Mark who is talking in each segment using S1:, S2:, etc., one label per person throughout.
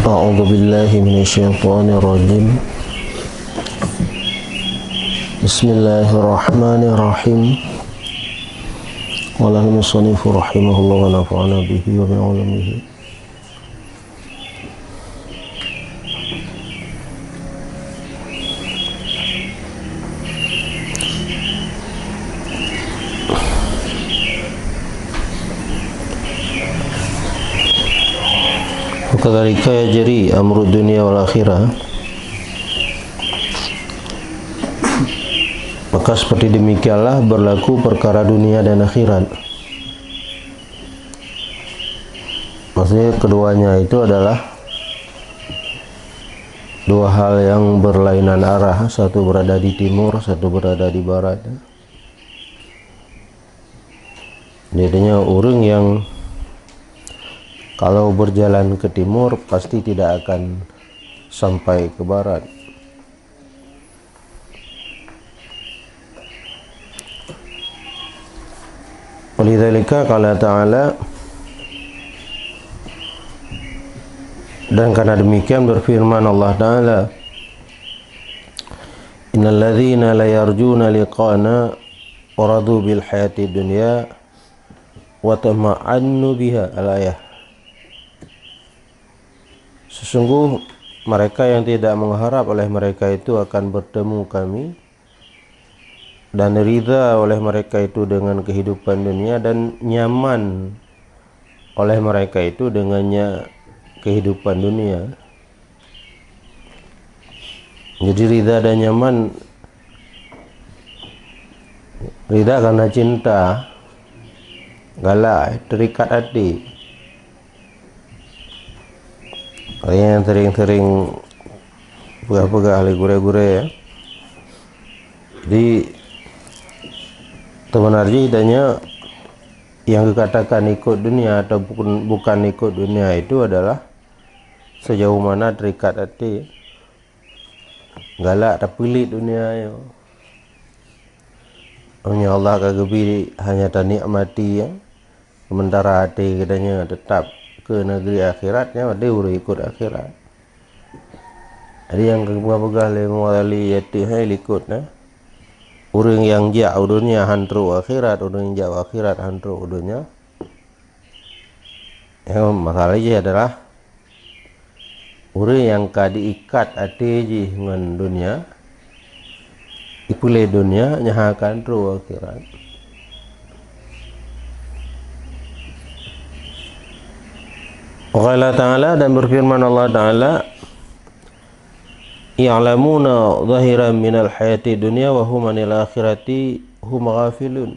S1: أعوذ بالله من الشيطان الرجيم. بسم الله الرحمن الرحيم. قال المصنف رحمه الله ونفعنا به وبعلمه. Kadzalika yajri amru dunya wal akhirah. Maka seperti demikianlah berlaku perkara dunia dan akhirat. Maksudnya keduanya itu adalah dua hal yang berlainan arah, satu berada di timur, satu berada di barat. Jadinya orang yang kalau berjalan ke timur pasti tidak akan sampai ke barat. Walidzalika qala ta'ala, dan karena demikian berfirman Allah Ta'ala, innal ladzina la yarjuna liqana waradu bil hayati dunya wa tama'annu biha al-ayah. Sesungguh mereka yang tidak mengharap oleh mereka itu akan bertemu kami, dan ridha oleh mereka itu dengan kehidupan dunia, dan nyaman oleh mereka itu dengannya kehidupan dunia. Jadi ridha dan nyaman, ridha karena cinta, galak, terikat hati. Yang sering-sering pegah-pegah gure-gure ya. Jadi sebenarnya idanya yang dikatakan ikut dunia atau bukan ikut dunia itu adalah sejauh mana terikat hati. Galak tak pilih dunia ya. Hanya Allah kagabi hanya tak nikmati ya. Sementara hati katanya tetap ke negeri akhiratnya, dia urus ikut akhirat. Jadi yang pegah-pegah lewali yati hai ikut nah. Orang yang jauh dunia hantu akhirat, orang yang jauh akhirat hantu dunia. Yang masalahnya adalah orang yang diikat hati dengan dunia, ipule dunia nyahakan hantu akhirat. Allah Ta'ala, dan berfirman Allah Ta'ala, ya'lamuna zahiran minal hayati dunya wa hum anil akhirati hum ghafilun.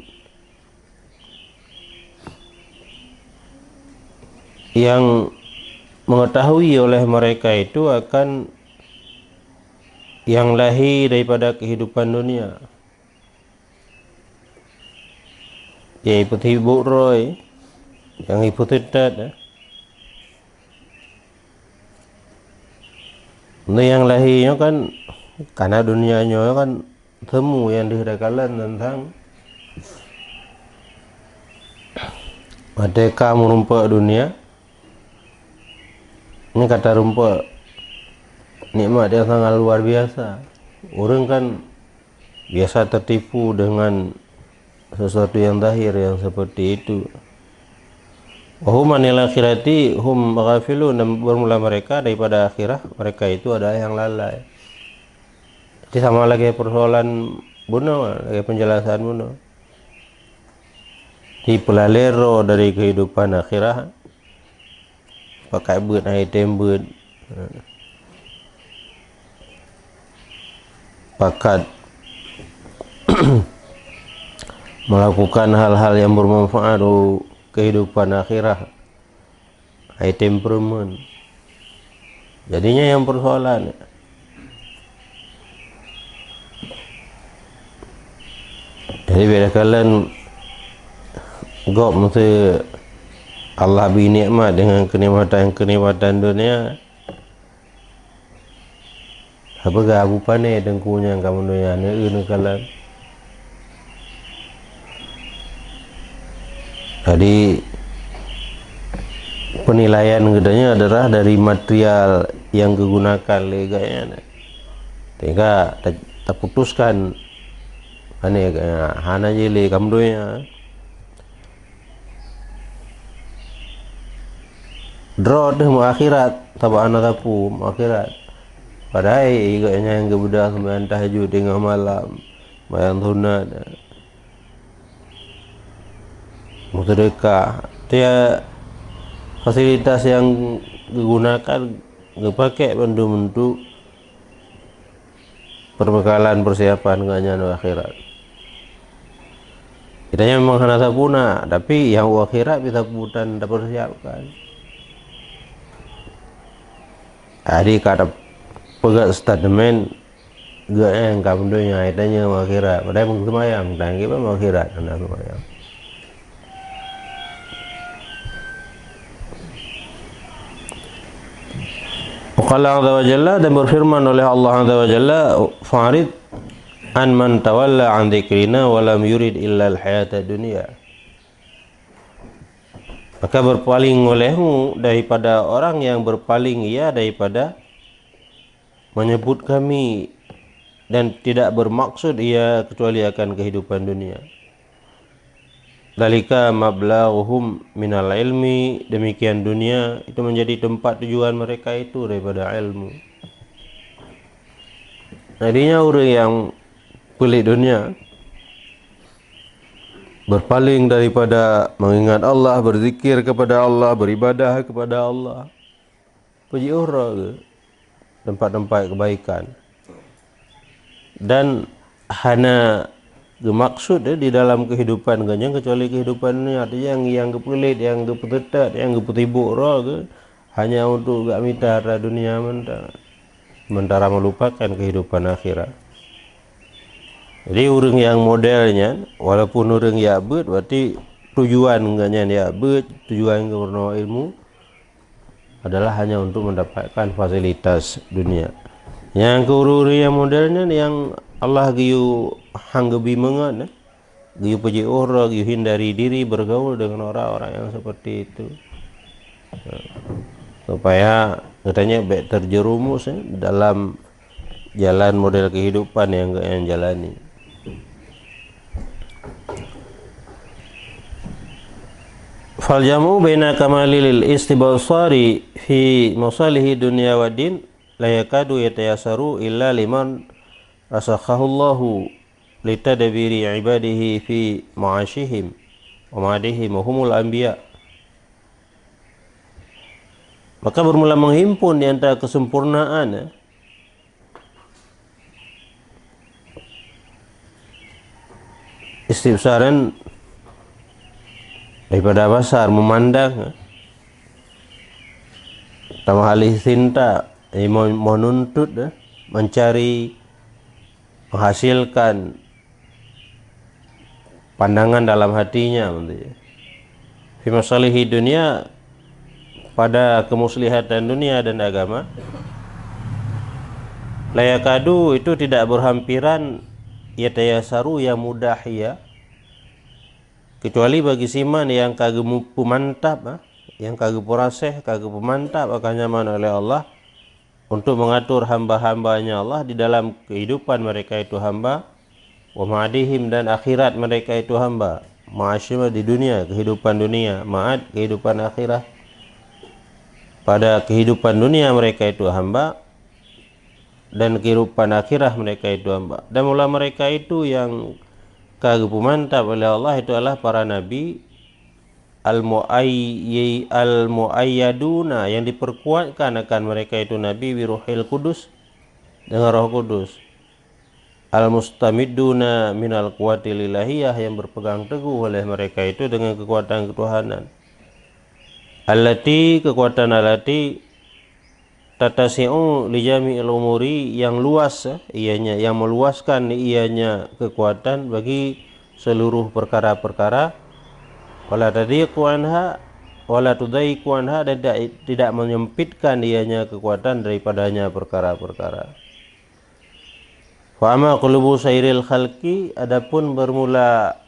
S1: Yang mengetahui oleh mereka itu akan yang lahir daripada kehidupan dunia, yaitu hibuk roy, yang hipotetat. Nah, yang lahirnya kan karena dunianya kan temu yang dihadapkan tentang merdeka merumpak dunia. Ini kata rumpak nikmat yang sangat luar biasa. Orang kan biasa tertipu dengan sesuatu yang zahir yang seperti itu. Wahum anil akhirati hum ghafilun, dan bermula mereka daripada akhirah mereka itu adalah yang lalai. Jadi sama lagi persoalan bunuh, lagi penjelasan bunuh. Di pelalero dari kehidupan akhirah, pakai buat item buat, pakat melakukan hal-hal yang bermanfaat kehidupan akhirah, item improvement. Jadinya yang persoalan. Jadi bila kalian gop mesti Allah beri nikmat dengan kenikmatan dunia, apa gak abu pane dengkunya kamu dunia ni kalian. Jadi penilaian gedanya adalah dari material yang digunakan leganya. Sehingga kita putuskan ane hana jeli kamdonya draw deh mau akhirat tabaan tapu mau akhirat padahal iganya yang kebudah sembahyang tahajud tengah malam bayang sunat sedekah dia fasilitas yang digunakan dipakai untuk perbekalan persiapan nganya akhirat. Kitanya memang hana sapuna, tapi yang akhirat bisa bukan dapat persiapkan. Jadi kata pegat statement gak yang kamu doanya itanya akhirat, padahal mung semayang, tanggi apa akhirat hana semayang. Allah Azza wa Jalla dan berfirman oleh Allah Azza wa Jalla fa'rid an man tawalla an dzikrina wa lam yurid illa al-hayata dunya. Maka berpaling olehmu daripada orang yang berpaling ia daripada menyebut kami dan tidak bermaksud ia kecuali akan kehidupan dunia. Dalika mablaghuhum minal ilmi, demikian dunia itu menjadi tempat tujuan mereka itu daripada ilmu. Jadinya orang yang pelik dunia berpaling daripada mengingat Allah, berzikir kepada Allah, beribadah kepada Allah, puji orang tempat-tempat kebaikan dan hana maksud di dalam kehidupan ganjang kecuali kehidupan ini artinya yang kepelit, yang kepetetat, yang kepetibuk roh ke hanya untuk gak mitara dunia sementara melupakan kehidupan akhirat. Jadi orang yang modelnya walaupun orang ya bet berarti tujuan ganjang ya bet, tujuan karena ilmu adalah hanya untuk mendapatkan fasilitas dunia. Yang orang yang modelnya yang Allah giyu hanggebi mengan, giyu puji orang, giyu hindari diri bergaul dengan orang-orang yang seperti itu, supaya katanya baik terjerumus dalam jalan model kehidupan yang jalani. Fal jamu baina kamalil istibsari fi masalihi dunya wa din la yakadu yatayasaru illa liman rasakhahullahu litadbiri ibadihi fi ma'ashihim wa ma'adihim wa humul anbiya. Maka bermula menghimpun di antara kesempurnaan istibsaran daripada basar memandang tamahali cinta menuntut mencari menghasilkan pandangan dalam hatinya fi masalihi dunia pada kemuslihatan dunia dan agama. Layakadu itu tidak berhampiran yatayasaru yang mudah ya kecuali bagi siman yang kagak pemantap yang kagak poraseh kagak pemantap akan nyaman oleh Allah untuk mengatur hamba-hambanya Allah di dalam kehidupan mereka itu hamba, wa ma'adihim dan akhirat mereka itu hamba. Ma'asyima di dunia, kehidupan dunia, ma'ad kehidupan akhirat. Pada kehidupan dunia mereka itu hamba dan kehidupan akhirat mereka itu hamba. Dan mula mereka itu yang kagak mantap oleh Allah itu adalah para nabi al-muayyaduna yang diperkuatkan akan mereka itu nabi wiruhil kudus dengan roh kudus, al-mustamiduna minal quwatil ilahiyah yang berpegang teguh oleh mereka itu dengan kekuatan ketuhanan, allati kekuatan allati tatasi'u li jami'il umuri yang luas ianya yang meluaskan ianya kekuatan bagi seluruh perkara-perkara, wala tadhiqu anha wala tudaiqu anha dan tidak menyempitkan ianya kekuatan daripadanya perkara-perkara. Fa amma qulubu sairil khalqi, adapun bermula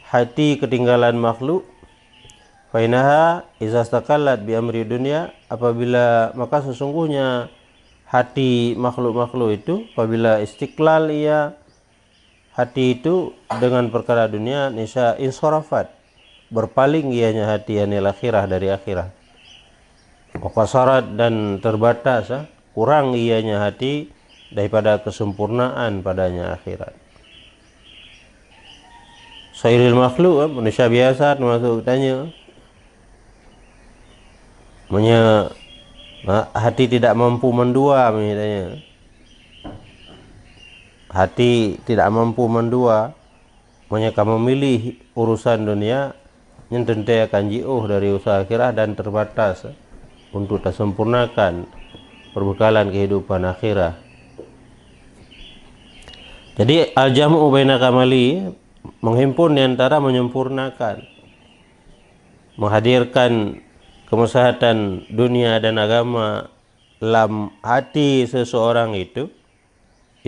S1: hati ketinggalan makhluk, Fainaha iza istaqallat bi amri dunia, apabila maka sesungguhnya hati makhluk-makhluk itu apabila istiqlal ia hati itu dengan perkara dunia, nisya insarafat, berpaling ianya hati anil akhirah dari akhirat. Waqasarat dan terbatas, kurang ianya hati daripada kesempurnaan padanya akhirat. Sairil makhluk, manusia biasa termasuk tanya, hati tidak mampu mendua, misalnya hati tidak mampu mendua, mereka memilih urusan dunia yang tentu akan jauh dari usaha akhirat dan terbatas untuk tersempurnakan perbekalan kehidupan akhirat. Jadi al-jam'u baina kamali, menghimpun di antara menyempurnakan, menghadirkan kemaslahatan dunia dan agama dalam hati seseorang itu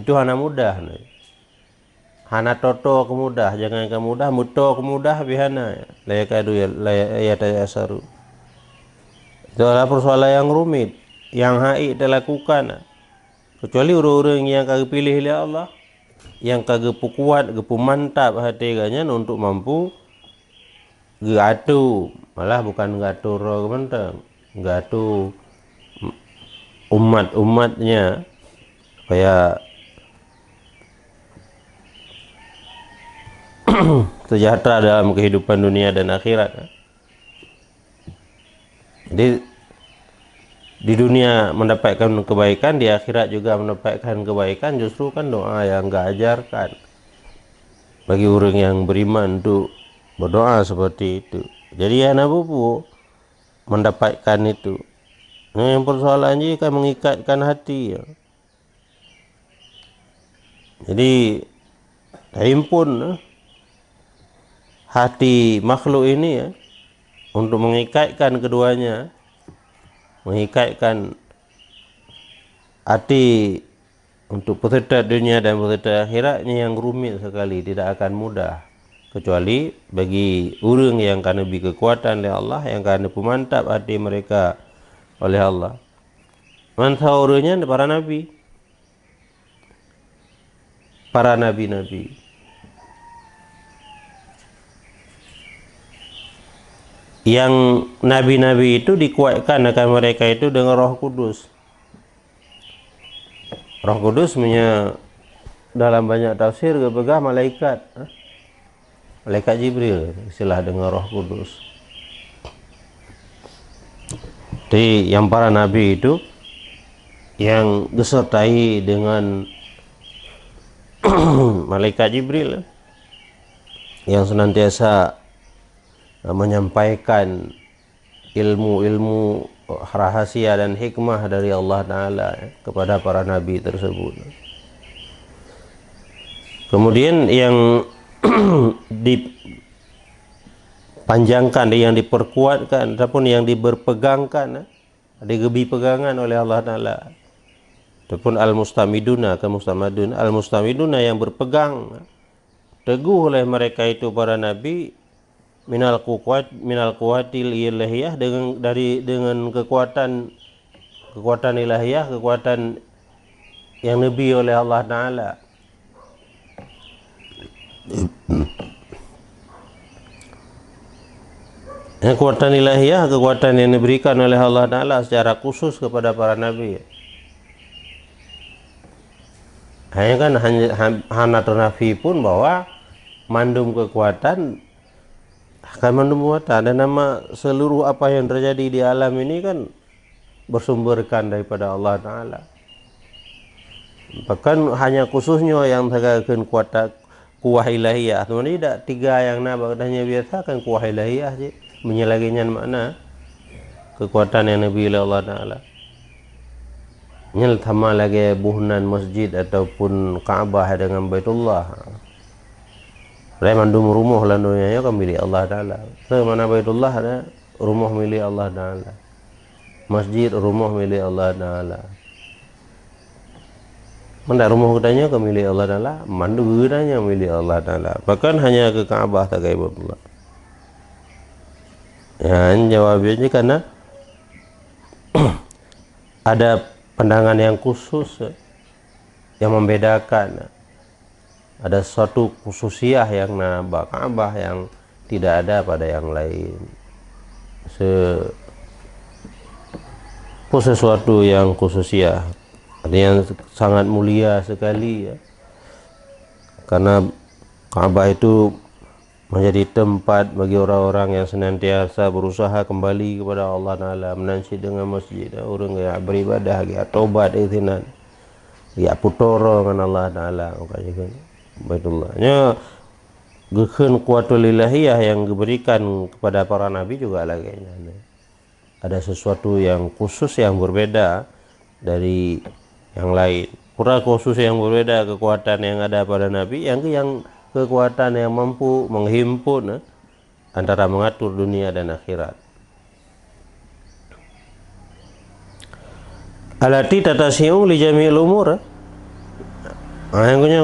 S1: hana mudah. Hana toto kemudah, jangan kemudah, muto kemudah bihana layakadu yatayasaru. Itu adalah persoalan yang rumit, yang haik dilakukan. Kecuali orang-orang yang kagak pilih oleh Allah, yang kagak kuat, kagak mantap hati ganya untuk mampu gatu, malah bukan gatu roh menteng, gatu umat-umatnya supaya sejahtera dalam kehidupan dunia dan akhirat. Jadi di dunia mendapatkan kebaikan, di akhirat juga mendapatkan kebaikan, justru kan doa yang enggak ajarkan bagi orang yang beriman untuk berdoa seperti itu. Jadi ya nabubu mendapatkan itu. Nah, yang persoalannya kan mengikatkan hati ya. Jadi himpun hati makhluk ini ya, untuk mengikatkan keduanya, mengikatkan hati untuk peserta dunia dan peserta akhiratnya yang rumit sekali, tidak akan mudah. Kecuali bagi orang yang karena lebih kekuatan oleh Allah, yang karena pemantap hati mereka oleh Allah. Mansaurnya para nabi, para nabi-nabi. Yang nabi-nabi itu dikuatkan akan mereka itu dengan Roh Kudus. Roh Kudus dalam banyak tafsir berpegang malaikat. Malaikat Jibril, istilah dengan Roh Kudus. Jadi yang para nabi itu yang disertai dengan malaikat Jibril yang senantiasa menyampaikan ilmu-ilmu rahasia dan hikmah dari Allah Ta'ala kepada para nabi tersebut. Kemudian yang dipanjangkan, yang diperkuatkan ataupun yang diberpegangkan, digebi pegangan oleh Allah Ta'ala, ataupun al-mustamiduna ke mustamadun, al-mustamiduna yang berpegang teguh oleh mereka itu para nabi, minal quwwatil ilahiyah, dengan kekuatan ilahiyah, kekuatan yang nabi oleh Allah Ta'ala. Kekuatan ilahiyah, kekuatan yang diberikan oleh Allah Ta'ala secara khusus kepada para nabi. Hanya kan hanya ternafi pun bahwa mandum kekuatan akan mandum kekuatan, dan nama seluruh apa yang terjadi di alam ini kan bersumberkan daripada Allah Ta'ala. Bahkan hanya khususnya yang terkait kuah ilahiyah, teman tidak tiga yang nabak hanya biasa kan kuah ilahiyah sih, menyelaginya makna kekuatan yang nabi oleh Allah Ta'ala. Nyel sama lagi buhnan masjid ataupun Ka'bah dengan Baitullah. Mandum rumah landunya kan milik Allah Ta'ala. Mana Baitullah ada rumah milik Allah Ta'ala, masjid rumah milik Allah Ta'ala. Mana rumah katanya ke milik Allah Ta'ala, mandu gedanya milik Allah Ta'ala. Bahkan hanya ke Ka'bah tak Baitullah. Ya, jawabnya karena ada pandangan yang khusus yang membedakan. Ada suatu khususiyah yang nambah Ka'bah yang tidak ada pada yang lain. Sesuatu yang khususiyah, ada yang sangat mulia sekali ya. Karena Ka'bah itu menjadi tempat bagi orang-orang yang senantiasa berusaha kembali kepada Allah Ta'ala, menansi dengan masjid, orang yang beribadah, yang tobat izinan, ya putoro dengan Allah Ta'ala, kan Baitullahnya geken kuatul ilahiyah yang diberikan kepada para nabi juga lagi ada sesuatu yang khusus yang berbeda dari yang lain. Pura khusus yang berbeda, kekuatan yang ada pada nabi yang kekuatan yang mampu menghimpun antara mengatur dunia dan akhirat. Alati tatasiu li jami'il umur. Yang punya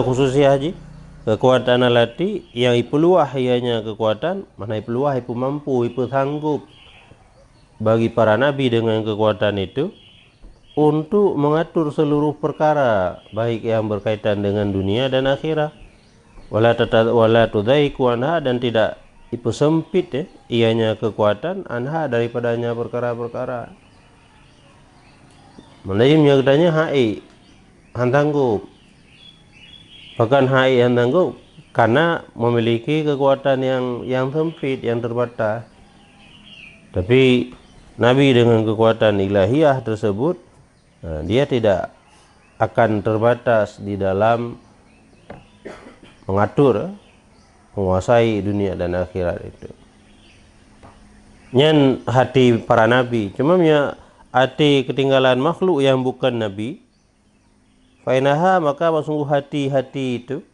S1: khususnya haji, kekuatan alati yang ipeluah ianya kekuatan, mana ipeluah ipu mampu, ipu sanggup bagi para nabi dengan kekuatan itu untuk mengatur seluruh perkara baik yang berkaitan dengan dunia dan akhirat. Wala tudaiku anha, dan tidak sempit ianya kekuatan anha daripadanya perkara-perkara. Melayimnya katanya hai hantanggup, bahkan hai hantanggup karena memiliki kekuatan yang sempit, yang terbatas. Tapi Nabi dengan kekuatan ilahiyah tersebut, dia tidak akan terbatas di dalam mengatur, menguasai dunia dan akhirat itu. Nyan hati para nabi, cuma ya hati ketinggalan makhluk yang bukan nabi. Fainaha, maka sungguh hati-hati itu,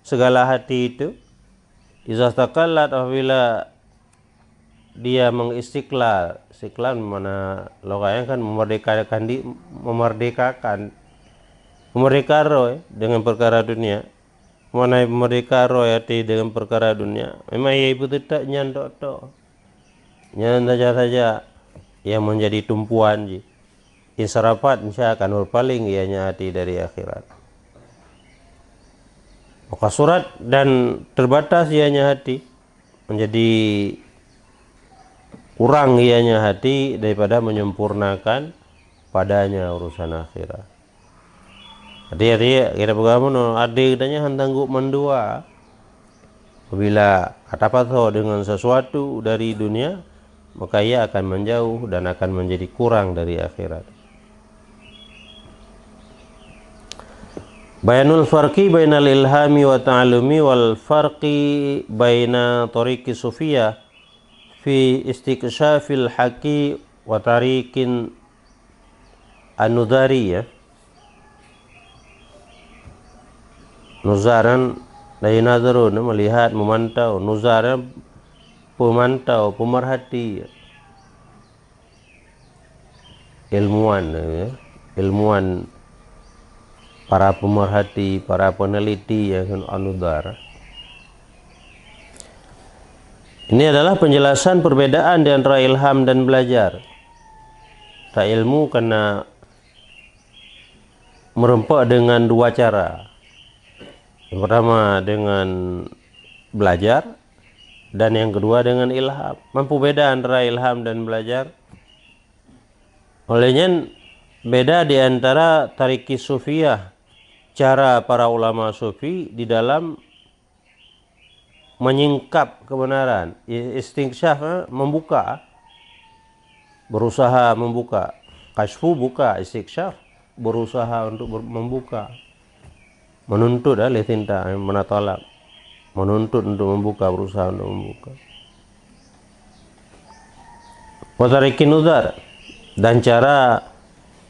S1: segala hati itu, izastaqallat, apabila dia mengistiqlal, istiqlal mana lokanya kan memerdekakan roh dengan perkara dunia. Mana memerdekakan roh hati dengan perkara dunia. Memang ia ibu tidak nyandok nyan saja yang menjadi tumpuan ji. Insarafat insya akan berpaling ianya hati dari akhirat. Maka surat dan terbatas ianya hati, menjadi kurang ianya hati daripada menyempurnakan padanya urusan akhirat. Hati-hati kita bagaimana adik katanya hantanggup mendua apabila katapato dengan sesuatu dari dunia, maka ia akan menjauh dan akan menjadi kurang dari akhirat. Bayanul farqi bainal ilhami wa ta'alumi wal farqi baina tariqi sufiyah fi istiqsyafil haqi wa tariqin an-nudari ya. Nuzaran dari nazarun, melihat, memantau. Nuzaran pemantau, pemerhati, ilmuwan ya. Ilmuwan, para pemerhati, para peneliti yang anudar. Ini adalah penjelasan perbedaan di antara ilham dan belajar. Tak ilmu karena merempak dengan dua cara. Yang pertama dengan belajar, dan yang kedua dengan ilham. Mampu beda antara ilham dan belajar. Olehnya beda di antara tariki sufiyah, cara para ulama sufi di dalam menyingkap kebenaran, istingsyaf, membuka, berusaha membuka. Kasfu buka, istingsyaf berusaha untuk membuka, menuntut litinta, menatolak, menuntut untuk membuka, berusaha untuk membuka. Watarikin nuzar, dan cara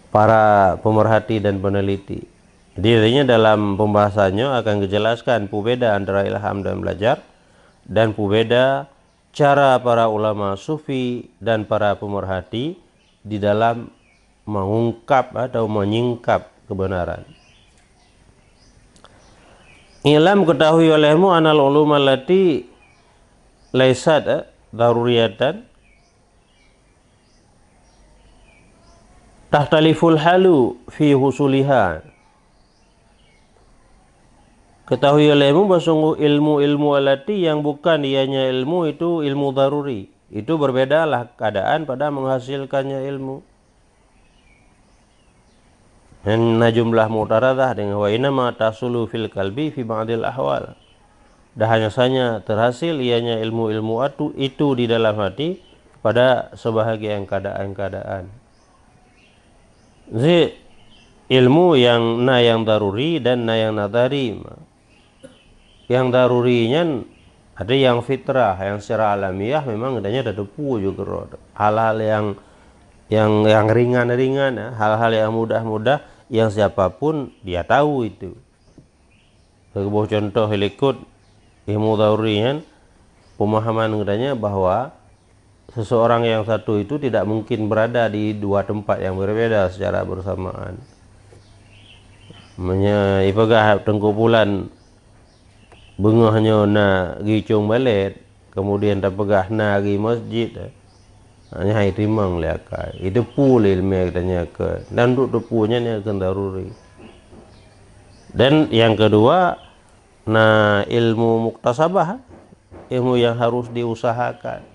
S1: para pemerhati dan peneliti. Dirinya dalam pembahasannya akan dijelaskan pubeda antara ilham dan belajar, dan pubeda cara para ulama sufi dan para pemerhati di dalam mengungkap atau menyingkap kebenaran. Ilam, ketahui olehmu anal ulum allati laisat daruriyatan tahtaliful halu fi husuliha. Ketahui olehmu bahwa ilmu-ilmu alati yang bukan ianya ilmu itu ilmu daruri. Itu berbedalah keadaan pada menghasilkannya ilmu. Anna jumlah mu'taradah dengan wa inama tasulu fil qalbi fi ba'dil ahwal. Dah hanya saja terhasil ianya ilmu-ilmu itu di dalam hati pada sebahagian keadaan-keadaan. Jadi ilmu yang daruri dan yang nadari. Yang darurinya ada yang fitrah, yang secara alamiah memang adanya ada depu juga. Hal-hal yang ringan-ringan, hal-hal yang mudah-mudah yang siapapun dia tahu itu. Sebuah contoh ikut ilmu darurinya, pemahaman adanya bahwa seseorang yang satu itu tidak mungkin berada di dua tempat yang berbeda secara bersamaan. Ipagah tengkupulan bengahnya na gicung balik, kemudian tak pegah na gi masjid, hanya hai timang liakai. Itu pul ilmu katanya ke, dan duk punya ni akan daruri. Dan yang kedua, na ilmu muktasabah, ilmu yang harus diusahakan,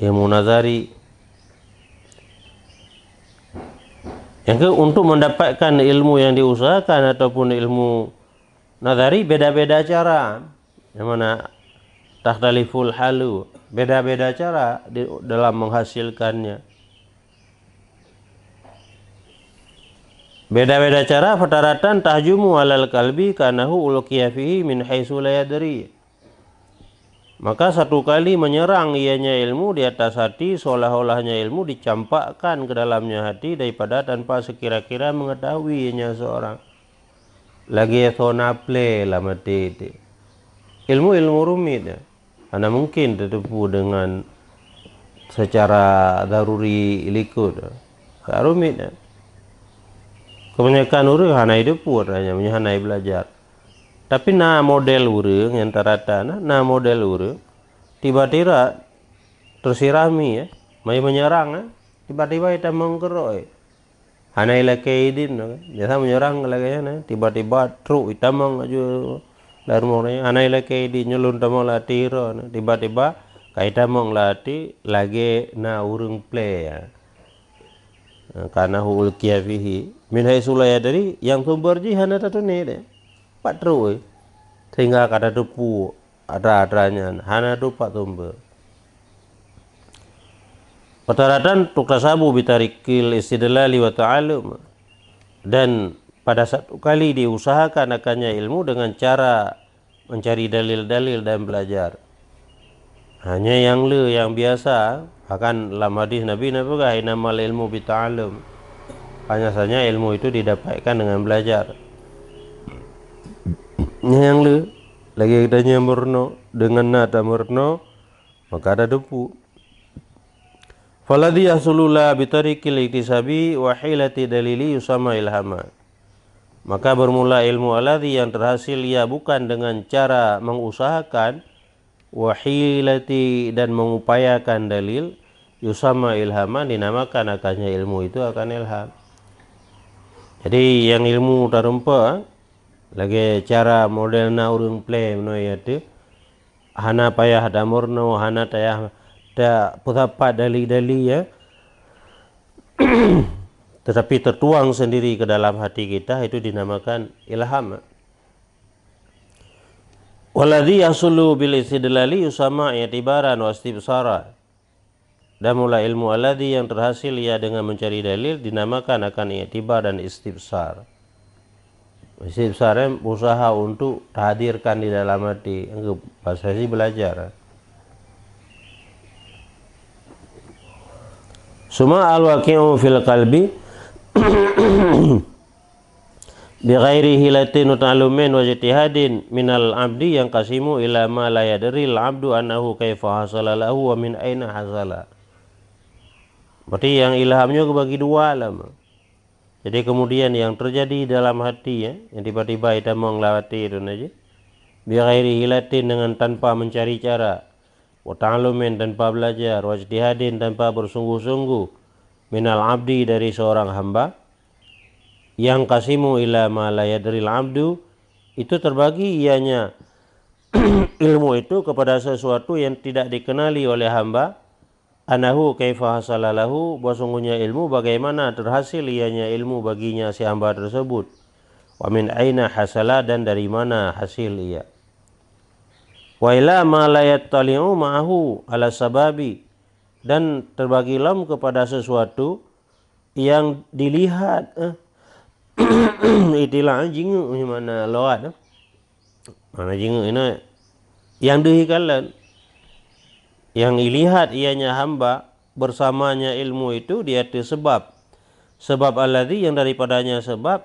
S1: ilmu nazari. Yang ke, untuk mendapatkan ilmu yang diusahakan ataupun ilmu nazari beda-beda cara. Yang mana tahtaliful halu, beda-beda cara dalam menghasilkannya. Beda-beda cara fataratan tahjumu alal qalbi kanahu ulqiya fihi min haitsu la yadri. Maka satu kali menyerang ianya ilmu di atas hati, seolah-olahnya ilmu dicampakkan ke dalamnya hati daripada tanpa sekira-kira mengetahui ianya seorang. Lagi thonaple lah mati itu. Ilmu rumit ya. Karena mungkin tertipu dengan secara daruri likut. Rumit ya. Kebanyakan orang hana hidup pun hanya hanai belajar. Tapi na model orang yang rata na model orang tiba-tiba tersirami ya, mai menyerang tiba-tiba kita mengkeroi. Hanai laki idin biasa menyerang lagi ya, tiba-tiba truk itamang aja larmornya hanai laki idin nyelun tamang latiro tiba-tiba kaita mong lati lagi na urung play ya. Karena hul kiafihi min haisulaya dari yang sumber jihana tatu ni deh. Pak terus sehingga kata depu ada-adanya hana dupa tumber. Pataratan tuktasabu bitarikil istidlali wa ta'allum, dan pada satu kali diusahakan akannya ilmu dengan cara mencari dalil-dalil dan belajar. Hanya yang biasa akan dalam hadis Nabi nabigah inamal ilmu bita'allum. Hanya saja ilmu itu didapatkan dengan belajar. Yang lagi kita nyamurno dengan nada murno maka ada depu. Faladhi yasulula bitarikil iktisabi wa hilati dalili yusama ilhama. Maka bermula ilmu aladhi yang terhasil ia bukan dengan cara mengusahakan, wa hilati dan mengupayakan dalil, yusama ilhama dinamakan akannya ilmu itu akan ilham. Jadi yang ilmu tarumpa lagi cara modelna urung play menoyati hana payah damurno hana tayah da putapa dali-dali ya tetapi tertuang sendiri ke dalam hati kita, itu dinamakan ilham. Waladhi yasulu bil istidlali yusama i'tibaran wa istibsara. Dan mula ilmu aladhi yang terhasil ia dengan mencari dalil dinamakan akan i'tibar dan istibsar. Istibsarnya usaha untuk hadirkan di dalam hati. Bahasa sih belajar. Suma al-waqi'u fil qalbi bi ghairi hilatin ta'lumin wa ijtihadin minal abdi yang qasimu ila ma la yadri al-abdu annahu kaifa hasala lahu wa min aina hasala. Berarti yang ilhamnya kebagi dua lah. Jadi kemudian yang terjadi dalam hati ya, yang tiba-tiba kita mengelawati itu aja. bi ghairi hilatin dengan tanpa mencari cara, wa ta'allumin tanpa belajar, wa ijtihadin tanpa bersungguh-sungguh, minal abdi dari seorang hamba, yang kasimu ila ma la yadril abdu, itu terbagi ianya ilmu itu kepada sesuatu yang tidak dikenali oleh hamba, anahu kaifa hasalalahu, bahwa sungguhnya ilmu bagaimana terhasil ianya ilmu baginya si hamba tersebut, wa min aina hasala, dan dari mana hasil ia, wa ila ma la yattali'u ma'ahu ala sababi, dan terbagi lam kepada sesuatu yang dilihat itilah jingu mana lawat mana jingu ini yang dihikalan, yang dilihat ianya hamba bersamanya ilmu itu di atas sebab alladhi, yang daripadanya sebab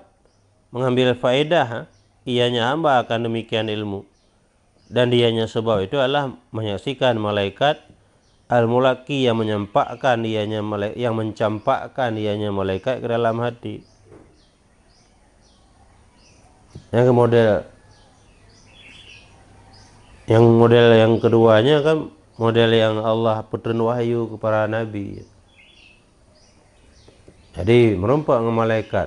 S1: mengambil faedah ianya hamba akan demikian ilmu, dan dianya sebab itu adalah menyaksikan malaikat al-mulaki, yang menyampaikan ianya yang mencampakkan ianya malaikat ke dalam hati. Model yang keduanya kan model yang Allah putren wahyu kepada Nabi. Jadi merompak dengan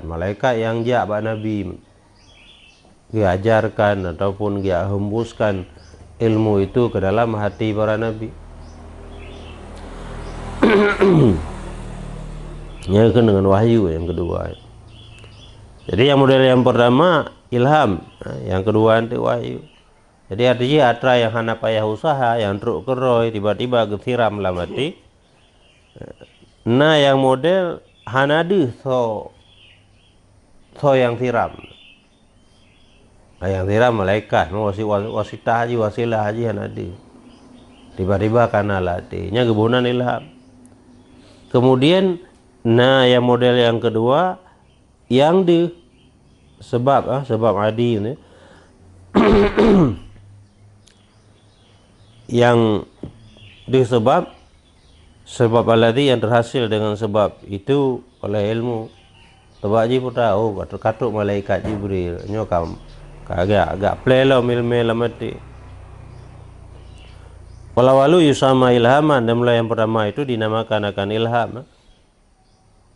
S1: malaikat yang dia bak Nabi diajarkan ataupun dia hembuskan ilmu itu ke dalam hati para Nabi. Ya kan dengan wahyu yang kedua. Jadi yang model yang pertama ilham, yang kedua nanti wahyu. Jadi artinya atra yang hana payah usaha, yang truk keroy tiba-tiba getiram dalam hati. Nah yang model hanadu so yang tiram. Nah, yang tiram malaikat, wasitah haji, wasilah haji hanadu. Tiba-tiba karena latihnya kebunan ilham. Kemudian nah yang model yang kedua yang di sebab adi ini yang disebab alladhi, yang terhasil dengan sebab itu oleh ilmu. Sebab ji pun tahu katuk malaikat Jibril nyokam agak plelo mil mati. Walawalu yusama ilhaman, dan mulai yang pertama itu dinamakan akan ilham.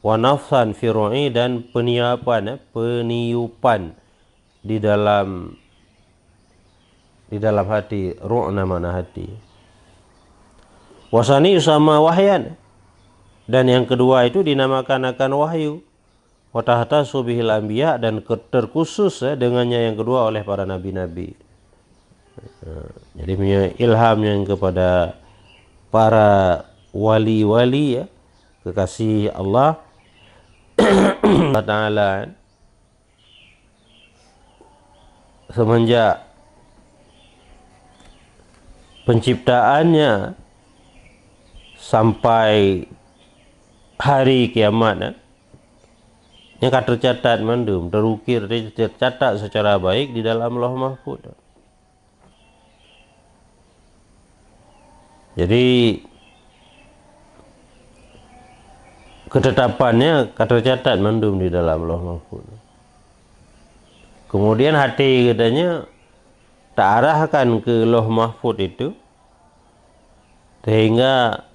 S1: Wa nafsan fir'i, dan peniupan di dalam hati, ru'na mana hati. Wasani sama wahyan, dan yang kedua itu dinamakan akan wahyu. Wa tahtasu bihil anbiya, dan terkhusus dengannya yang kedua oleh para nabi-nabi. Jadi punya ilham yang kepada para wali-wali, kekasih Allah Ta'ala, semenjak penciptaannya sampai hari kiamat, yang tercatat mandum, terukir, tercatat secara baik di dalam Lauh Mahfuz. Jadi ketetapannya tercatat mandum di dalam Lauh Mahfuz. Kemudian hati katanya tak arahkan ke Lauh Mahfuz itu, sehingga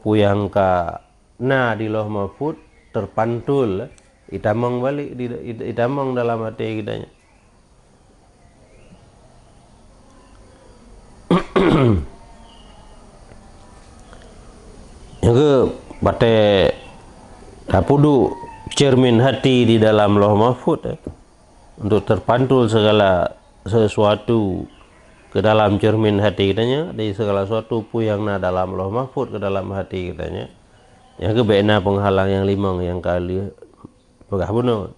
S1: puyangka di Lauh Mahfuz terpantul itamang balik itamang dalam hati katanya. Yang ke bate tapudu cermin hati di dalam Lauh Mahfuz untuk terpantul segala sesuatu ke dalam cermin hati katanya, dari segala sesuatu yang dalam Lauh Mahfuz ke dalam hati katanya. Yang ke bena penghalang yang limang yang kali pegah bunuh.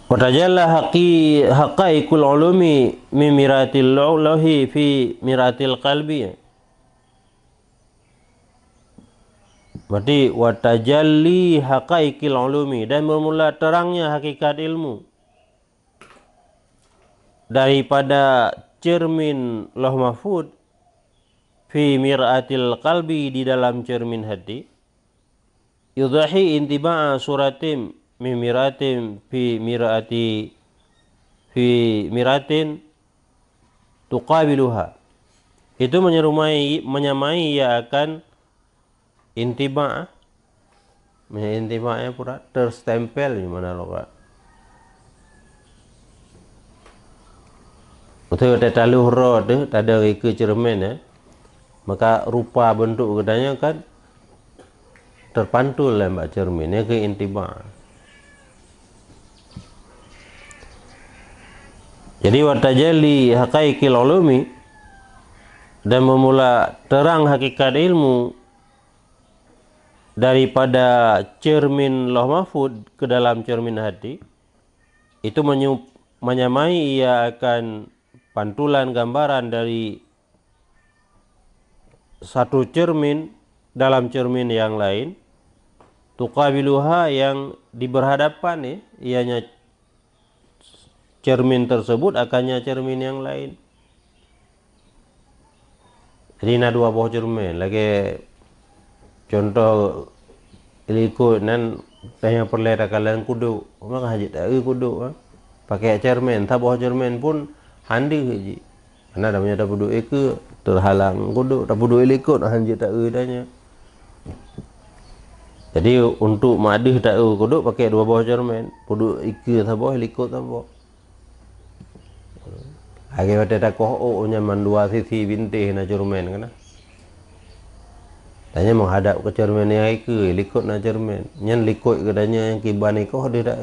S1: Watajalla haqaiqul ulumi min miratil lauhi fi miratil qalbi. Berarti watajalli haqaiqil ulumi, dan bermula terangnya hakikat ilmu daripada cermin Lauh Mahfuz fi miratil qalbi, di dalam cermin hati. Yudhahi intiba'a suratim mimiratin fi miratin tuqabiluha. Itu menyamai ia akan intiba'. Intiba'nya pura terstempel di mana lo Kak. Betul tak talu huruf tu, tak ada reka cermin ya. Maka rupa bentuk kedanya kan terpantul dalam cermin ya, ke intiba'. Jadi watajalli haqaiqil ulumi, dan memula terang hakikat ilmu daripada cermin Lauh Mahfud ke dalam cermin hati, itu menyamai ia akan pantulan gambaran dari satu cermin dalam cermin yang lain, tuqabiluha yang diberhadapan ya, ianya cermin tersebut akannya cermin yang lain. Jadi na dua buah cermin lagi contoh ikut nan tanya perlera kalian kudu maka haji tak kudu pakai cermin tak buah cermin pun handi haji karena namanya tak kudu ke terhalang kudu tak kudu ikut haji tak tanya. Jadi untuk madih tak kudu pakai dua buah cermin kudu ke tak buah ikut tak buah. Lagi pada tak koh nyaman dua sisi bintih na cermin kan. Tanya menghadap ke cermin yang ke likut na cermin. Nyan likut kedanya yang kiban ikoh dia tak.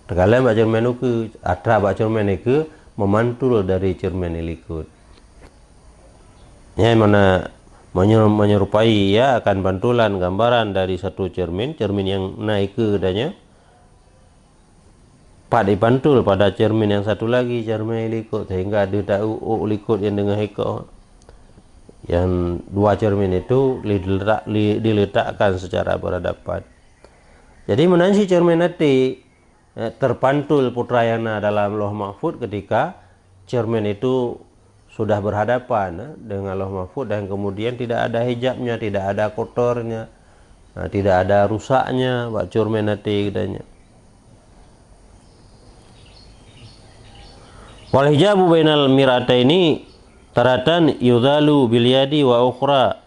S1: Terkala mak cermin ke atra mak cermin ke memantul dari cermin likut. Yang mana menyerupai ya akan pantulan gambaran dari satu cermin yang naik ke kedanya. Pak dipantul pada cermin yang satu lagi, cermin likut, sehingga ada tahu likut yang dengan hikoh. Yang dua cermin itu diletakkan secara berhadapan. Jadi menansi cermin hati terpantul putrayana dalam Lauh Mahfud ketika cermin itu sudah berhadapan dengan Lauh Mahfud dan kemudian tidak ada hijabnya, tidak ada kotornya, tidak ada rusaknya, bak cermin hati katanya. Wal hijabu bainal mirataini taratan yudhalu bil yadi wa ukhra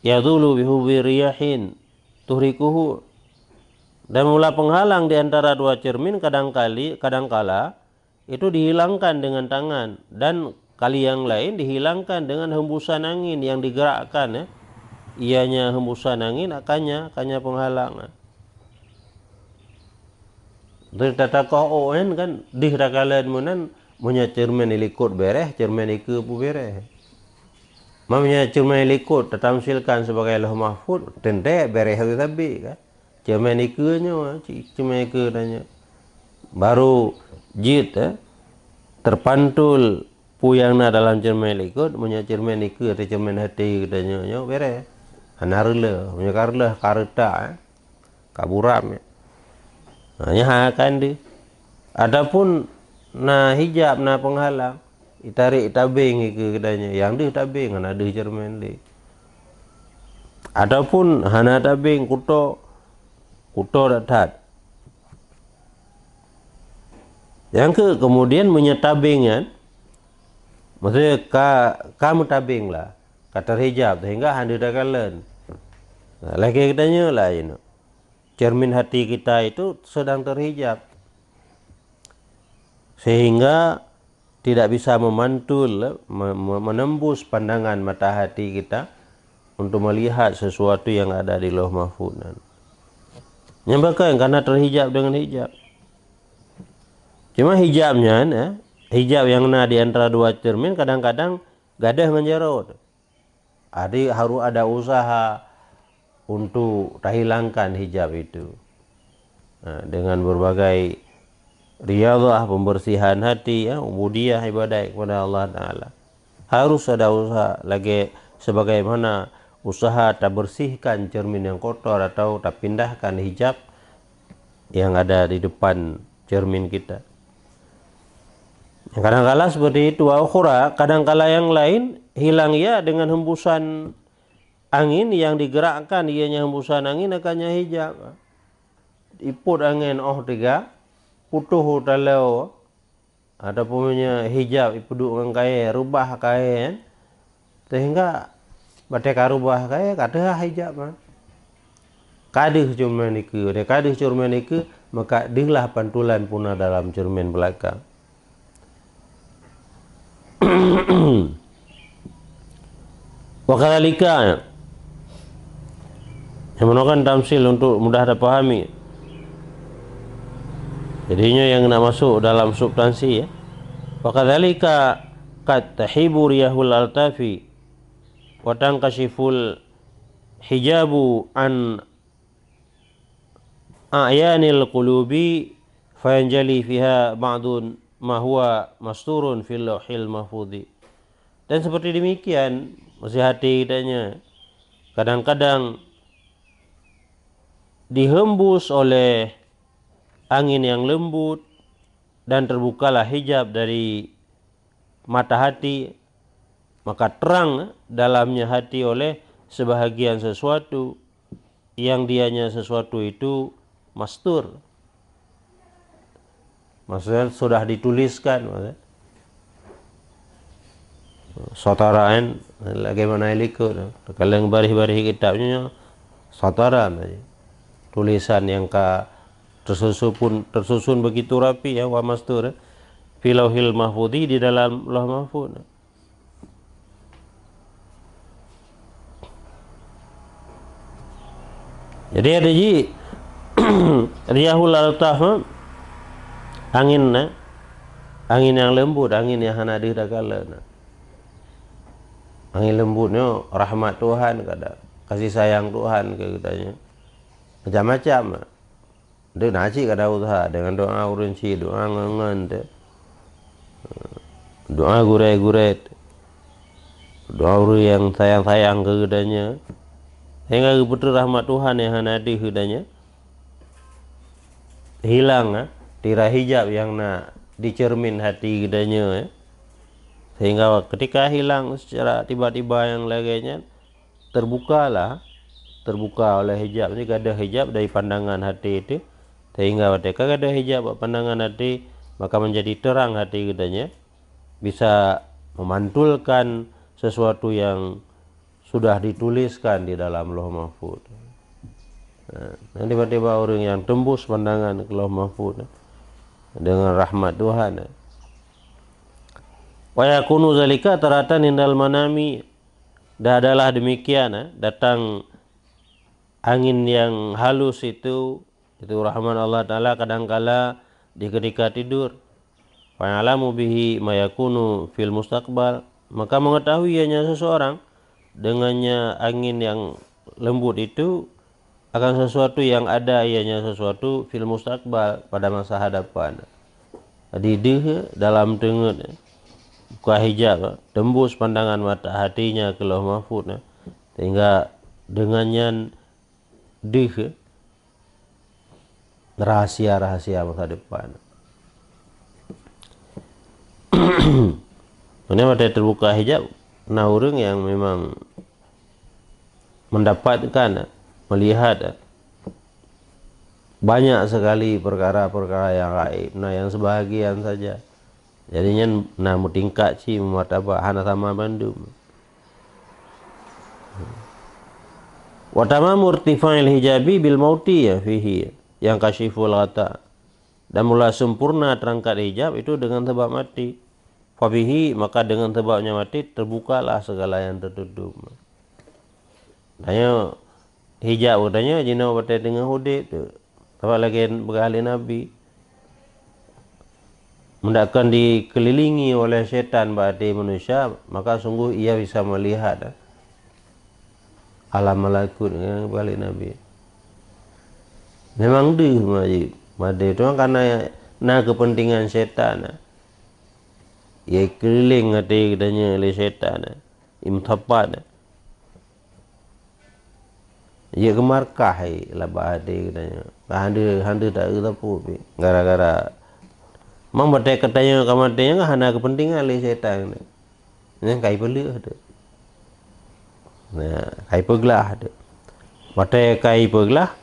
S1: yadhulu bihubi riyahin tuhrikuhu. Dan mula penghalang di antara dua cermin kadangkala itu dihilangkan dengan tangan, dan kali yang lain dihilangkan dengan hembusan angin yang digerakkan ya. Ianya hembusan angin akannya penghalang. Dari tata kau kan dihrakalan munan punya cermin likut bereh, cermin iku pu bereh. Mamanya cermin likut tertamsilkan sebagai Lauh Mahfud, tende bereh itu tapi kan. Cermin ikunya, cermin iku tanya. Baru jit terpantul puyangna dalam cermin likut, punya cermin iku atau cermin hati katanya nyo bereh. Hanarle, punya kareta kaburam ya. Hanya akan di. Adapun na hijab na penghalang itarik tabing ke kedanya yang dia tabing kan ada cermin di. Adapun hana tabing kuto datat. Yang ke kemudian menyetabing kan, maksudnya kamu tabing lah kata hijab sehingga handa dakalan. Lagi katanya lah ini cermin hati kita itu sedang terhijab sehingga tidak bisa memantul, menembus pandangan mata hati kita untuk melihat sesuatu yang ada di Lauh Mahfud. Nyambahkan karena terhijab dengan hijab. Cuma hijabnya, hijab yang di antara dua cermin kadang-kadang gadah menjerut. Ada harus ada usaha untuk hilangkan hijab itu dengan berbagai riyadhah, pembersihan hati, ubudiyah, ibadah kepada Allah Ta'ala. Harus ada usaha lagi sebagaimana usaha tak bersihkan cermin yang kotor atau tak pindahkan hijab yang ada di depan cermin kita. Kadang-kala seperti itu. Wa ukhra, kadang-kala yang lain hilang ia dengan hembusan angin yang digerakkan, ianya hembusan angin akannya hijab. iput angin tiga putuh talau ada punya hijab ipuduk dengan kaya rubah kaya sehingga batek rubah kaya kata hijab mah kadih cuma niku de kadih cuma niku maka dihlah pantulan punah dalam cermin belakang. Wakadhalika yang merupakan tamsil untuk mudah dipahami. Jadinya yang nak masuk dalam substansi ya. Wakadhalika kat tahibu riyahul altafi wa tankashiful hijabu an a'yanil qulubi fayanjali fiha ba'dun ma huwa masturun fil lauhil mahfudhi. Dan seperti demikian masih hati kitanya kadang-kadang dihembus oleh angin yang lembut dan terbukalah hijab dari mata hati, maka terang dalamnya hati oleh sebahagian sesuatu yang dianya sesuatu itu mastur, maksudnya sudah dituliskan, maksudnya sotaraan bagaimana ilikut kalau barih-barih kitabnya sotaran tulisan yang tersusun begitu rapi ya wa mastur fi lauhil mahfudhi di dalam lauh mahfud. Jadi ada riyahul altaf angin yang lembut, angin yang hanadih dakala. Angin lembutnya rahmat Tuhan kada, kasih sayang Tuhan ke kitanya. Macam-macam. Dia naci kada usaha dengan doa urunci, doa ngangan, doa guret-guret, doa yang sayang-sayang ke kitanya. Sehingga betul rahmat Tuhan yang hanadi hidanya hilang tirai hijab yang nak dicermin hati kitanya sehingga ketika hilang secara tiba-tiba yang lainnya terbuka oleh hijab ini ada hijab dari pandangan hati itu sehingga ketika ada hijab pandangan hati maka menjadi terang hati kitanya bisa memantulkan sesuatu yang sudah dituliskan di dalam lauh mahfud. Nah, tiba-tiba orang yang tembus pandangan ke lauh mahfud dengan rahmat Tuhan. Wa yakunu zalika taratan indal manami, dah adalah demikian datang angin yang halus itu rahmat Allah Ta'ala kadangkala di ketika tidur. Wa ya'lamu bihi ma yakunu fil mustaqbal, maka mengetahui hanya seseorang dengannya angin yang lembut itu akan sesuatu yang ada ianya sesuatu fil mustaqbal pada masa hadapan. Didih dalam tengut buka hijab tembus pandangan mata hatinya ke lauh mahfud sehingga dengannya dih rahasia-rahasia masa depan. Ini mata terbuka hijab nah orang yang memang mendapatkan melihat banyak sekali perkara-perkara yang gaib, nah yang sebahagian saja jadinya nah mutingkat si mumataba hana sama bandum wa tamamu irtifa'il hijabi bil mauti ya fihi yang kasyiful ghata, dan mula sempurna terangkat hijab itu dengan sebab mati. Fabihi maka dengan sebabnya mati terbukalah segala yang tertutup. Tanya hijab katanya jina batai dengan hudid tu. Sebab lagi berkali Nabi mendakkan dikelilingi oleh syaitan berarti manusia, maka sungguh ia bisa melihat alam malakut yang berkali Nabi. Memang dia majib. Madi itu karena nak kepentingan syaitan. Ia keliling hati katanya oleh syaitan. Imtapat. Ia kemarkah labah hati katanya. Handa tak kata pun. Gara-gara mang batai katanya kamatanya hana kepentingan oleh syaitan. Yang kai beli ada. Nah, kai peglah ada. Batai kai peglah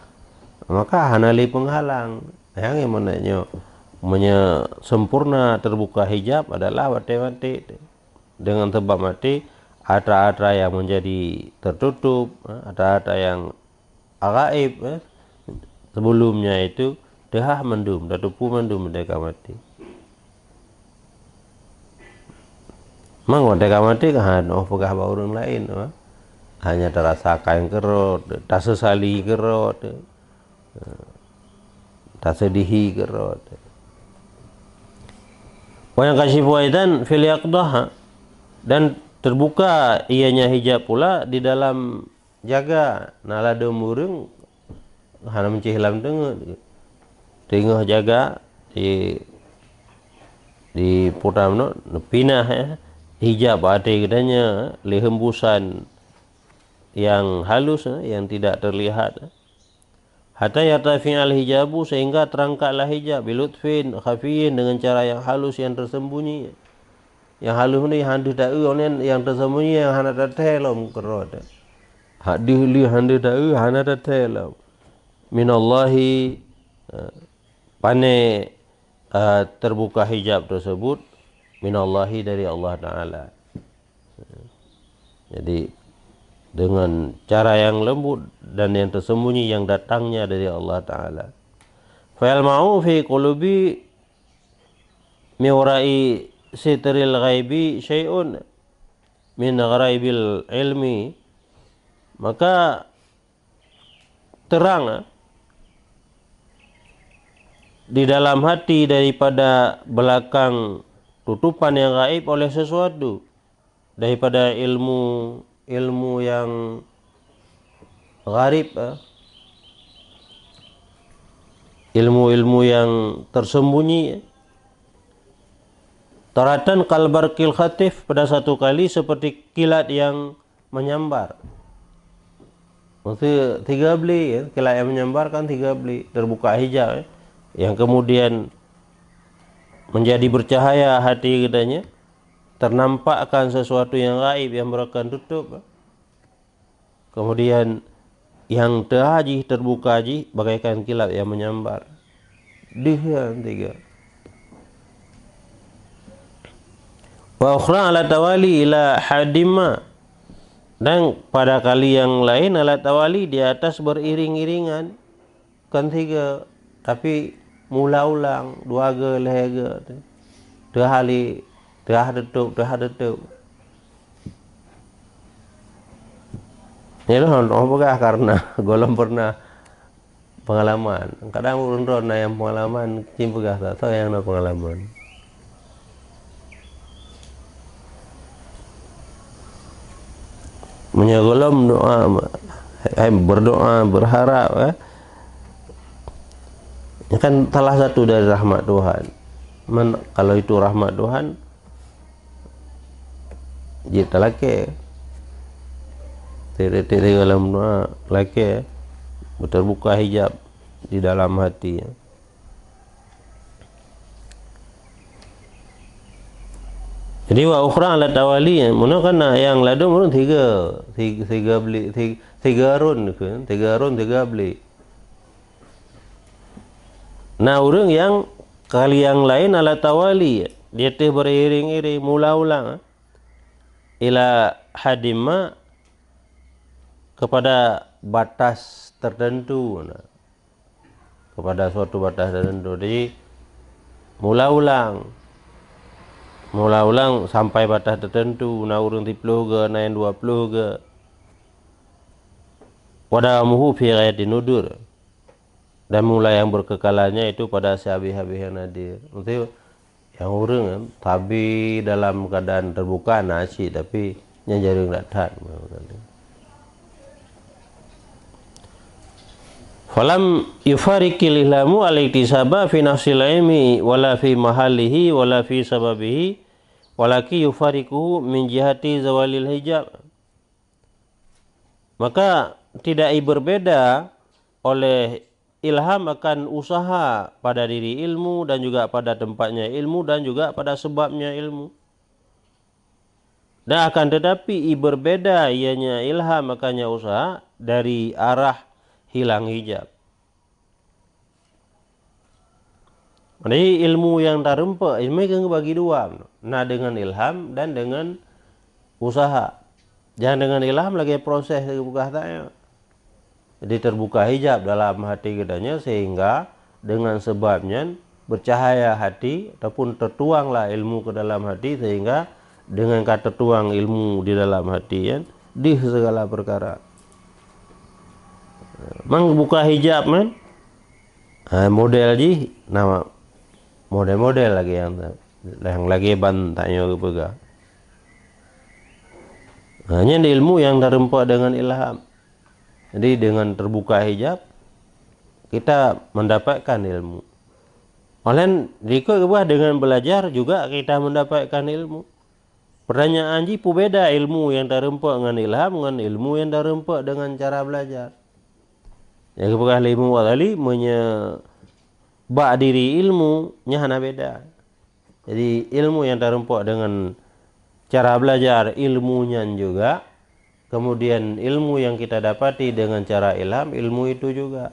S1: maka hanali penghalang yang menanya sempurna terbuka hijab adalah mati dengan sebab mati atra-atra yang menjadi tertutup, atra-atra yang agaib sebelumnya itu dehah mendum, datupu mendum mereka mati. Mang mereka mati kan pegah orang lain, hanya terasa kain kerot, tak sesali kerot, tak sedihi kerot. Wa yang kasih puaidan fil yaqdah, dan terbuka ianya hijab pula di dalam jaga nalada murung hana mencihilam tengah jaga di putamno pinah hijab ada kedanya hembusan yang halus yang tidak terlihat hatta yartafi'al hijabu sehingga terangkatlah hijab bilutfin khafiyin dengan cara yang halus yang tersembunyi. Yang halus ni handu tahu yang tersembunyi yang hana tertelom kerot. Hadih li handu tahu hana tertelom. Minallahi pane terbuka hijab tersebut minallahi dari Allah Ta'ala. Jadi dengan cara yang lembut dan yang tersembunyi yang datangnya dari Allah Ta'ala. Fa'al ma'u fi qulubi miwarai sitril ghaibi syai'un min ghaibil ilmi, maka terang di dalam hati daripada belakang tutupan yang gaib oleh sesuatu, daripada ilmu yang gharib, ilmu yang tersembunyi. Taratan kalbarkil khatif, pada satu kali seperti kilat yang menyambar. Maksudnya 3 beli, kilat yang menyambar kan 3 beli, terbuka hijab yang kemudian menjadi bercahaya hati katanya, ternampakkan sesuatu yang gaib yang mereka tutup. Kemudian yang terhaji terbuka haji bagaikan kilat yang menyambar. Dia 3. Wa ukhra ala tawali ila hadimma, dan pada kali yang lain ala tawali di atas beriring-iringan kan 3 tapi mula ulang 2 ke lehega 2 hari 2 detuk ini loh apakah karena golong pernah pengalaman kadang urun yang pengalaman cimpegah tak tahu yang pengalaman. Menyegolom doa, berdoa, berharap, ini kan salah satu dari rahmat Tuhan. Kalau itu rahmat Tuhan, jika laki, tidak dalam doa laki, terbuka hijab di dalam hati. Jadi wa ukhra ala tawali, mana kan yang ladu mana 3 beli 3 run kan 3 run 3 beli. Nah orang yang kali yang lain ala tawali dia teh beriring-iring mula ulang ila hadimma kepada batas tertentu, kepada suatu batas tertentu. Jadi mula ulang sampai batas tertentu, na urang 30 ke, na yang 20 ke. Wadamuhu fi ghayati nudur, dan mulai yang berkekalannya itu pada sehabis-habis yang nadir. Maksudnya yang urang kan tabi dalam keadaan terbuka nasi tapi yang jarang datang. Falam yufarikil ihlamu al-iktisaba fi nafsil ilmi wala fi mahalihi wala fi sababihi walaki yufarikuhu min jihati zawalil hijab. Maka tidak berbeda oleh ilham akan usaha pada diri ilmu dan juga pada tempatnya ilmu dan juga pada sebabnya ilmu. Dan akan tetapi berbeda ianya ilham akannya usaha dari arah hilang hijab. Jadi ilmu yang tarempa ilmu yang bagi dua, nah dengan ilham dan dengan usaha. Jangan dengan ilham lagi proses terbuka hatanya. Jadi terbuka hijab dalam hati kitanya sehingga dengan sebabnya bercahaya hati ataupun tertuanglah ilmu ke dalam hati sehingga dengan kata tuang ilmu di dalam hati ya, di segala perkara. Mang buka hijab man, model ji nama model-model lagi yang lagi bantanya pegang. Hanya ilmu yang terempa dengan ilham. Jadi dengan terbuka hijab kita mendapatkan ilmu. Oleh jika dengan belajar juga kita mendapatkan ilmu. Pertanyaan ji beda ilmu yang terempa dengan ilham dengan ilmu yang terempa dengan cara belajar. Yang kepada ilmu tadi menyebak diri ilmu nyahana beda. Jadi ilmu yang terempa dengan cara belajar ilmunya juga, kemudian ilmu yang kita dapati dengan cara ilham ilmu itu juga.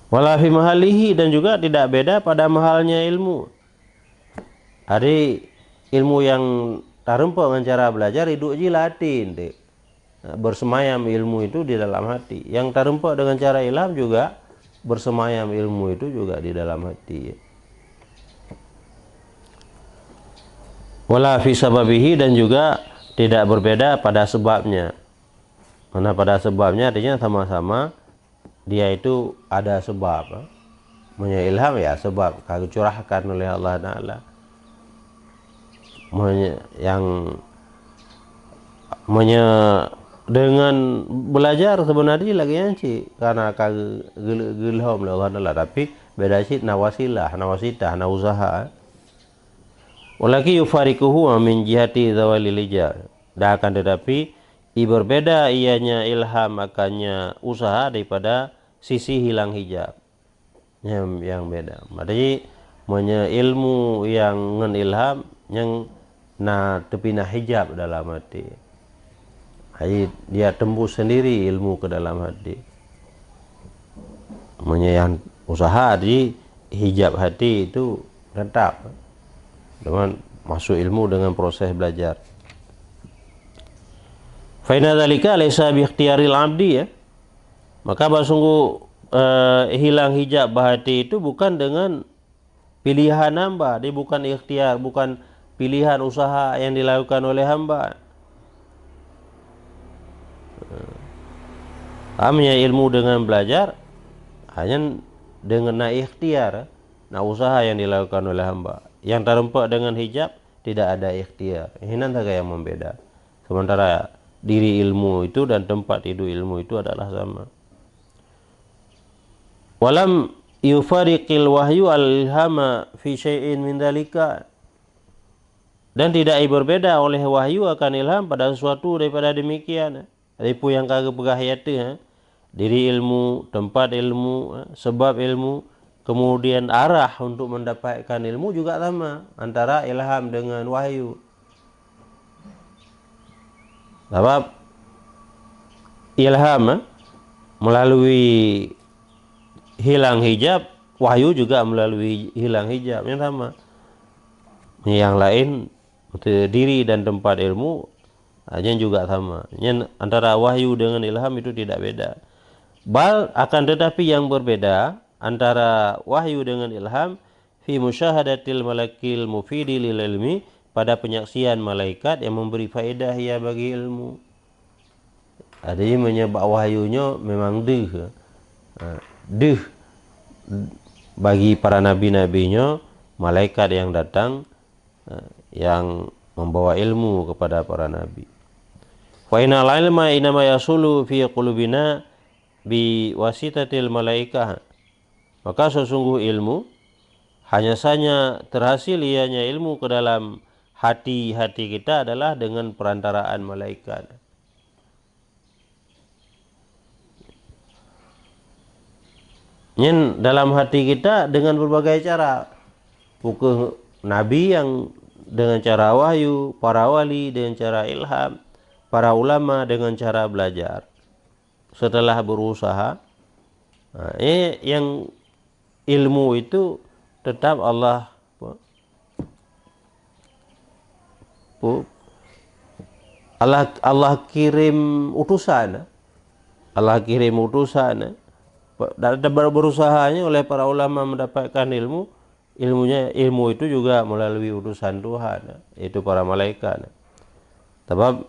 S1: Wala fi mahalihi dan juga tidak beda pada mahalnya ilmu. Hari ilmu yang tarempa dengan cara belajar hidup ji latin deh. Bersemayam ilmu itu di dalam hati. Yang tarempa dengan cara ilham juga bersemayam ilmu itu juga di dalam hati. Wala fi sababihi dan juga tidak berbeda pada sebabnya. Karena pada sebabnya artinya sama-sama dia itu ada sebab. Punya ilham ya sebab dicurahkan oleh Allah Ta'ala. Yang dengan belajar sebenarnya lagi yanci karena gelham oleh Allah Ta'ala, tapi beda sih nawasilah, nawasitah, nausaha. Walaki yufarikuhu min jihati zawalil hijab. Dan akan tetapi berbeda ianya ilham akannya usaha daripada sisi hilang hijab. Yang beda. Jadi ilmu yang ngen ilham yang tepinah hijab dalam hati. Jadi dia tembus sendiri ilmu ke dalam hati. Yang usaha di hijab hati itu tetap dengan masuk ilmu dengan proses belajar. Fa inna dzalika laysa bi ikhtiyaril 'abdi ya. Maka sungguh hilang hijab hati itu bukan dengan pilihan hamba, dia bukan ikhtiar, bukan pilihan usaha yang dilakukan oleh hamba. Hanya ilmu dengan belajar hanya dengan ikhtiar, usaha yang dilakukan oleh hamba. Yang terempak dengan hijab tidak ada ikhtiar. Ini nanti yang membeda. Sementara diri ilmu itu dan tempat hidup ilmu itu adalah sama. Walam yufariqil wahyu al-ilhama fi syai'in min dzalika. Dan tidak berbeda oleh wahyu akan ilham pada sesuatu daripada demikian. Ripu yang kagak pegahiyati diri ilmu, tempat ilmu, sebab ilmu, kemudian arah untuk mendapatkan ilmu juga sama antara ilham dengan wahyu. Sebab ilham melalui hilang hijab, wahyu juga melalui hilang hijab, yang sama. Yang lain diri dan tempat ilmu hanya juga sama. Yang antara wahyu dengan ilham itu tidak beda. Bal akan tetapi yang berbeda antara wahyu dengan ilham fi musyahadatil malakil mufidi lil ilmi, pada penyaksian malaikat yang memberi faedah ya bagi ilmu. Jadi menyebab wahyunya memang bagi para nabi-nabinya, malaikat yang datang yang membawa ilmu kepada para nabi. Wa innal ilma inama yasulu fi qulubina bi wasitatil malaikah. Maka sesungguh ilmu hanya saja terhasil ianya ilmu ke dalam hati-hati kita adalah dengan perantaraan malaikat. Yang dalam hati kita dengan berbagai cara. Buku nabi yang dengan cara wahyu, para wali dengan cara ilham, para ulama dengan cara belajar. Setelah berusaha Nah, ini yang ilmu itu tetap Allah kirim utusan. Allah kirim utusan. Dan berusahanya oleh para ulama mendapatkan ilmu itu juga melalui utusan Tuhan, yaitu para malaikat. Sebab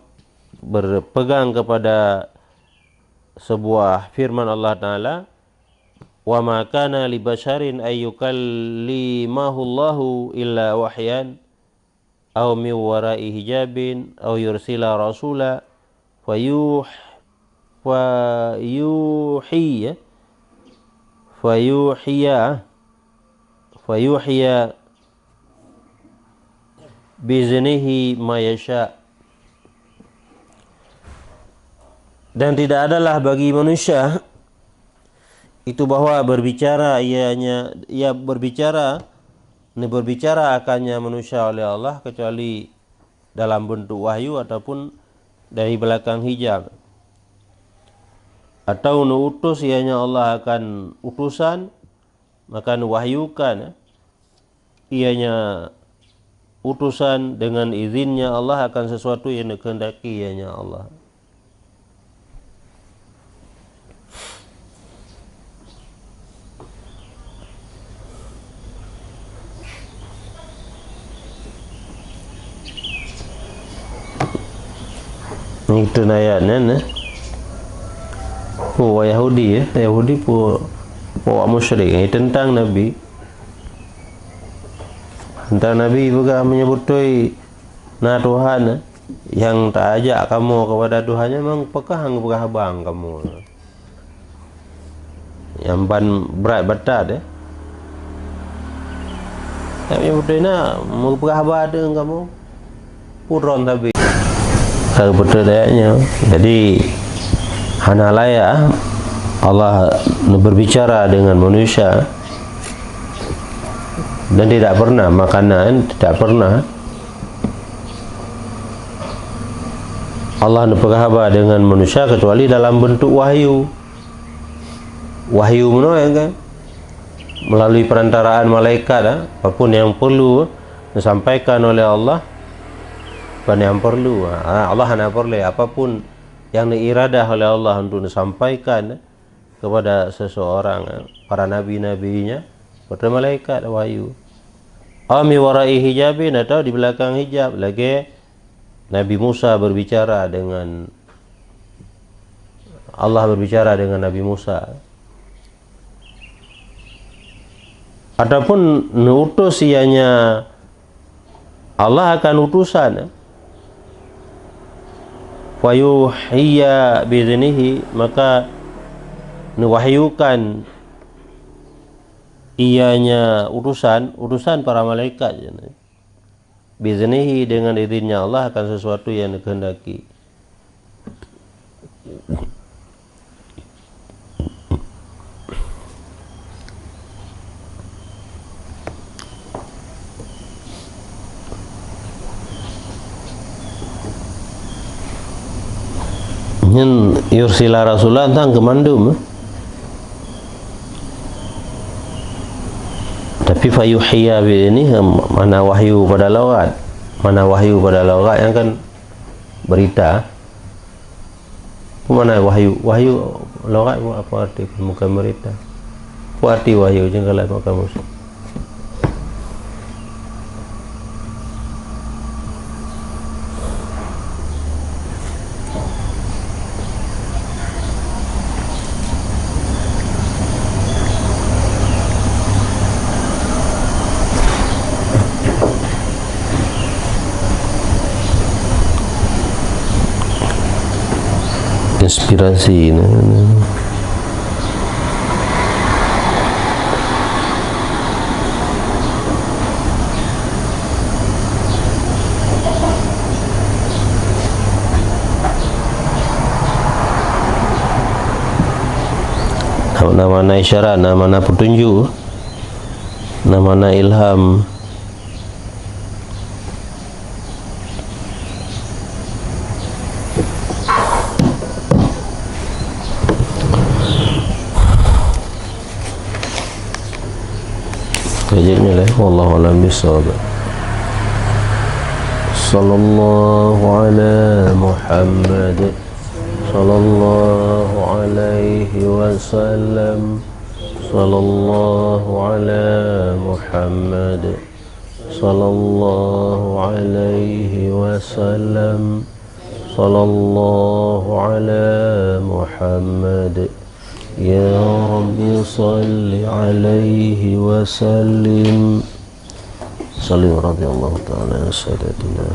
S1: berpegang kepada sebuah firman Allah Ta'ala, wa ma kana li basharin ay yukallimahu Allahu illa wahyan aw min wara'i hijabin aw yursila rasula fayuhya biznihi ma yasha. Dan tidak adalah bagi manusia itu bahwa berbicara berbicara akannya manusia oleh Allah kecuali dalam bentuk wahyu ataupun dari belakang hijab, atau utus ianya Allah akan utusan, maka wahyukan ianya utusan dengan izinnya Allah akan sesuatu yang dikehendaki ianya Allah. Itu ayatnya Yahudi musyrik ini tentang Nabi juga menyebutui Tuhan yang tak ajak kamu kepada Tuhannya, memang pekah bang kamu yang ban berat batat tapi betulnya mau pekah badan kamu puron tapi betul dayanya. Jadi hanalaya Allah berbicara dengan manusia dan tidak pernah Allah berkabar dengan manusia kecuali dalam bentuk wahyu kan, melalui perantaraan malaikat. Apapun yang perlu disampaikan oleh Allah, yang perlu Allah hanya perlu apapun yang diiradah oleh Allah untuk disampaikan kepada seseorang, para nabi-nabinya, pada malaikat wahyu. Ami warai hijabin, atau di belakang hijab. Lagi Nabi Musa berbicara dengan Allah, berbicara dengan Nabi Musa. Adapun utus ianya Allah akan utusan, wayuhiyya biznihi, maka mewahyukan ianya utusan para malaikat biznihi, dengan izinnya Allah akan sesuatu yang dikehendaki. Yursila rasulah tentang kemandum, tapi fayuhiyya ini mana wahyu pada lawat, yang kan berita, mana wahyu lawat apa arti bukan berita, apa arti wahyu jangan kalau kamu inspirasi ini. Nama-nama isyarat, nama-nama petunjuk, nama-nama ilham. Bismillah, wallahu a'lam bishawab. Sallallahu ala Muhammad, sallallahu alaihi wasallam, sallallahu ala Muhammad, sallallahu alaihi wasallam, sallallahu ala Muhammad. Ya Rabbi salli alaihi wasallim. Salim radhiyallahu ta'ala sayyidina